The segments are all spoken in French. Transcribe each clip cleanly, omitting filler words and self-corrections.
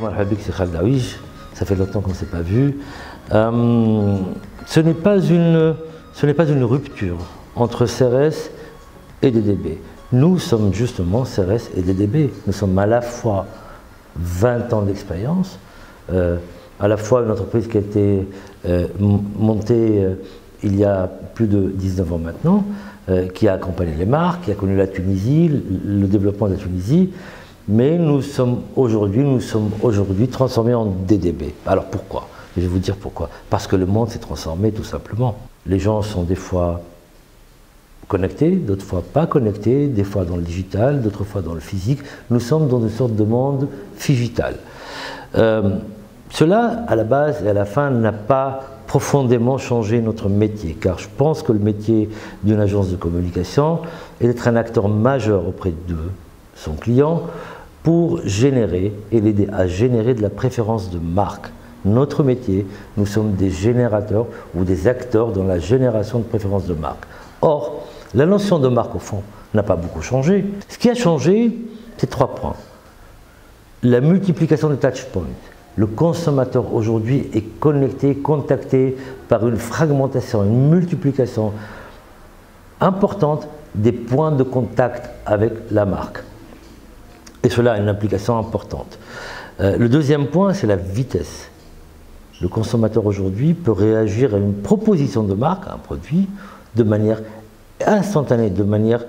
marhaba bik, c'est Khaled Aouij. Ça fait longtemps qu'on ne s'est pas vu. Ce n'est pas une rupture entre CRS et DDB. Nous sommes justement CRS et DDB. Nous sommes à la fois 20 ans d'expérience, à la fois une entreprise qui a été montée il y a plus de 19 ans maintenant, qui a accompagné les marques, qui a connu la Tunisie, le développement de la Tunisie, mais nous sommes aujourd'hui transformés en DDB. Alors pourquoi? Je vais vous dire pourquoi. Parce que le monde s'est transformé tout simplement. Les gens sont des fois connectés, d'autres fois pas connectés, des fois dans le digital, d'autres fois dans le physique. Nous sommes dans une sorte de monde figital. Cela, à la base et à la fin, n'a pas profondément changé notre métier, car je pense que le métier d'une agence de communication est d'être un acteur majeur auprès de son client pour générer et l'aider à générer de la préférence de marque. Notre métier, nous sommes des générateurs ou des acteurs dans la génération de préférence de marque. Or, la notion de marque, au fond, n'a pas beaucoup changé. Ce qui a changé, c'est 3 points. La multiplication des touchpoints. Le consommateur aujourd'hui est connecté, contacté par une fragmentation, une multiplication importante des points de contact avec la marque. Et cela a une implication importante. Le deuxième point, c'est la vitesse. Le consommateur aujourd'hui peut réagir à une proposition de marque, à un produit, de manière instantanée, de manière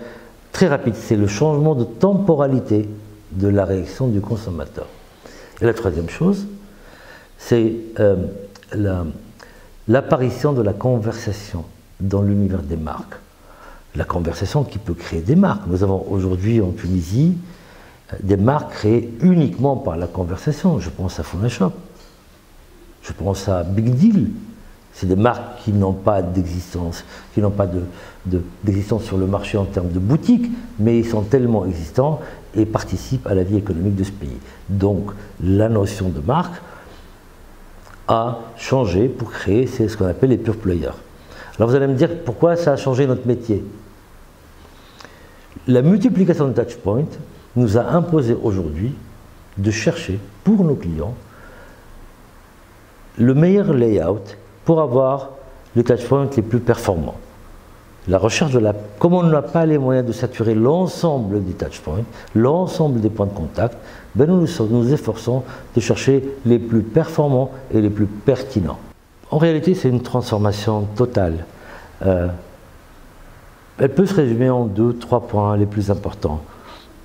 très rapide. C'est le changement de temporalité de la réaction du consommateur. Et la troisième chose, c'est l'apparition de la conversation dans l'univers des marques. La conversation qui peut créer des marques. Nous avons aujourd'hui en Tunisie des marques créées uniquement par la conversation. Je pense à Phonashop, je pense à Big Deal. C'est des marques qui n'ont pas d'existence, qui n'ont pas d'existence sur le marché en termes de boutique, mais ils sont tellement existants et participent à la vie économique de ce pays. Donc la notion de marque a changé pour créer ce qu'on appelle les pure players. Alors vous allez me dire pourquoi ça a changé notre métier. La multiplication de touchpoints nous a imposé aujourd'hui de chercher pour nos clients le meilleur layout pour avoir les touchpoints les plus performants. La recherche de comme on n'a pas les moyens de saturer l'ensemble des touchpoints, l'ensemble des points de contact, ben nous efforçons de chercher les plus performants et les plus pertinents. En réalité, c'est une transformation totale. Elle peut se résumer en 2-3 points les plus importants.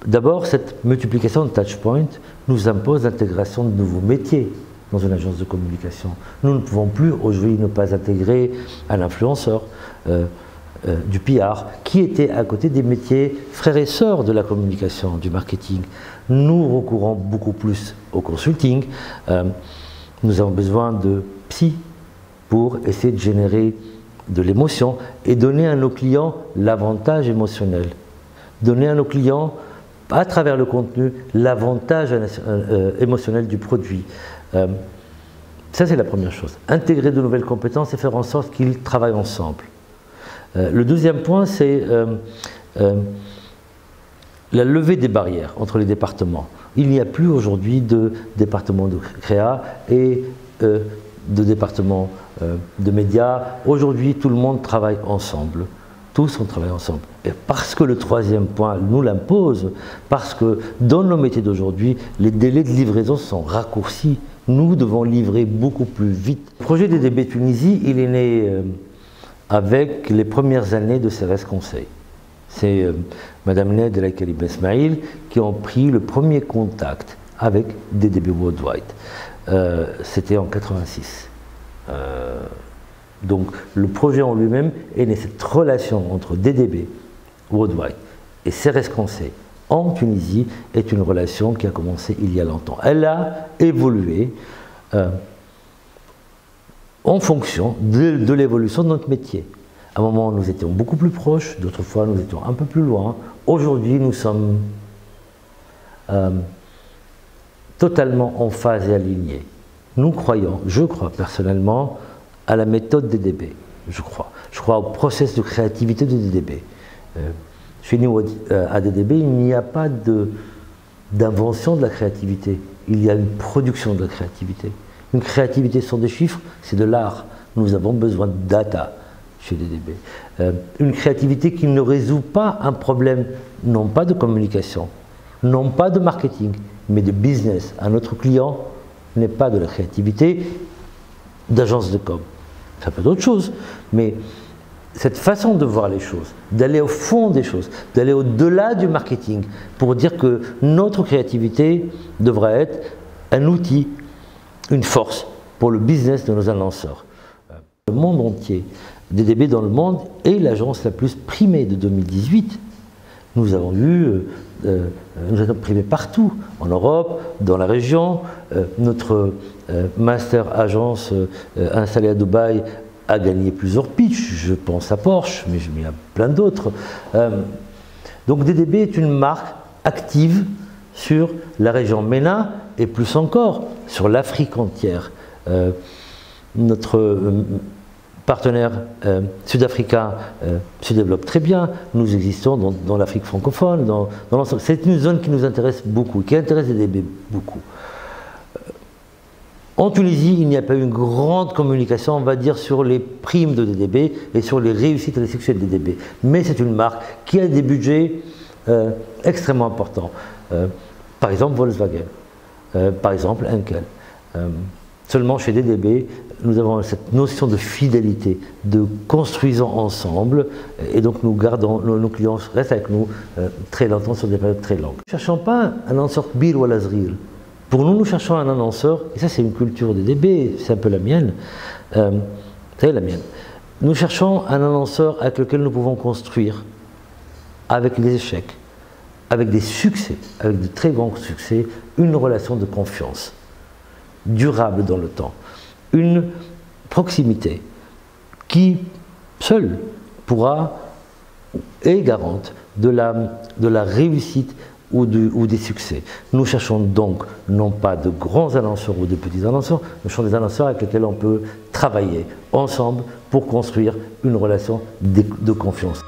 D'abord, cette multiplication de touchpoints nous impose l'intégration de nouveaux métiers dans une agence de communication. Nous ne pouvons plus aujourd'hui ne pas intégrer un influenceur, du PR, qui était à côté des métiers frères et sœurs de la communication, du marketing. Nous recourons beaucoup plus au consulting. Nous avons besoin de psy pour essayer de générer de l'émotion et donner à nos clients l'avantage émotionnel. Donner à nos clients, à travers le contenu, l'avantage émotionnel du produit. Ça, c'est la première chose. Intégrer de nouvelles compétences et faire en sorte qu'ils travaillent ensemble. Le deuxième point, c'est la levée des barrières entre les départements. Il n'y a plus aujourd'hui de département de créa et de département de médias. Aujourd'hui, tout le monde travaille ensemble. Tous on travaille ensemble. Et parce que le troisième point nous l'impose, parce que dans nos métiers d'aujourd'hui, les délais de livraison sont raccourcis. Nous devons livrer beaucoup plus vite. Le projet DDB Tunisie, il est né avec les premières années de CRS Conseil. C'est Madame Ned et la Karim Esmail qui ont pris le premier contact avec DDB Worldwide. C'était en 86. Donc le projet en lui-même est né, cette relation entre DDB Worldwide et CRS Conseil en Tunisie est une relation qui a commencé il y a longtemps. Elle a évolué en fonction de l'évolution de notre métier. À un moment, nous étions beaucoup plus proches, d'autres fois, nous étions un peu plus loin. Aujourd'hui, nous sommes totalement en phase et alignés. Nous croyons, je crois personnellement, à la méthode DDB. Je crois au process de créativité de DDB. Chez nous, à DDB, il n'y a pas d'invention de la créativité. Il y a une production de la créativité. Une créativité sans des chiffres, c'est de l'art. Nous avons besoin de data chez DDB. Une créativité qui ne résout pas un problème, non pas de communication, non pas de marketing, mais de business. Un autre client n'est pas de la créativité d'agence de com. Ça peut être autre chose, mais cette façon de voir les choses, d'aller au fond des choses, d'aller au-delà du marketing, pour dire que notre créativité devrait être un outil, une force pour le business de nos annonceurs. Le monde entier, DDB dans le monde est l'agence la plus primée de 2018. Nous avons nous avons primé partout, en Europe, dans la région. Notre master agence installée à Dubaï a gagné plusieurs pitchs, je pense à Porsche, mais il y a plein d'autres. Donc DDB est une marque active sur la région MENA et plus encore sur l'Afrique entière. Notre partenaire sud-africain se développe très bien, nous existons dans l'Afrique francophone, dans l'ensemble. C'est une zone qui nous intéresse beaucoup, qui intéresse DDB beaucoup. En Tunisie, il n'y a pas eu une grande communication, on va dire, sur les primes de DDB et sur les réussites et les succès de DDB. Mais c'est une marque qui a des budgets extrêmement importants. Par exemple, Volkswagen, par exemple, Henkel. Seulement chez DDB, nous avons cette notion de fidélité, de construisons ensemble, et donc nous gardons, nos clients restent avec nous très longtemps sur des périodes très longues. Nous ne cherchons pas un annonceur Kbir ou Lazril. Pour nous, nous cherchons un annonceur, et ça c'est une culture DDB, c'est un peu la mienne, c'est la mienne. Nous cherchons un annonceur avec lequel nous pouvons construire, avec les échecs, avec des succès, avec de très grands succès, une relation de confiance, durable dans le temps, une proximité qui, seule, est garante de la réussite ou des succès. Nous cherchons donc non pas de grands annonceurs ou de petits annonceurs, nous cherchons des annonceurs avec lesquels on peut travailler ensemble pour construire une relation de confiance.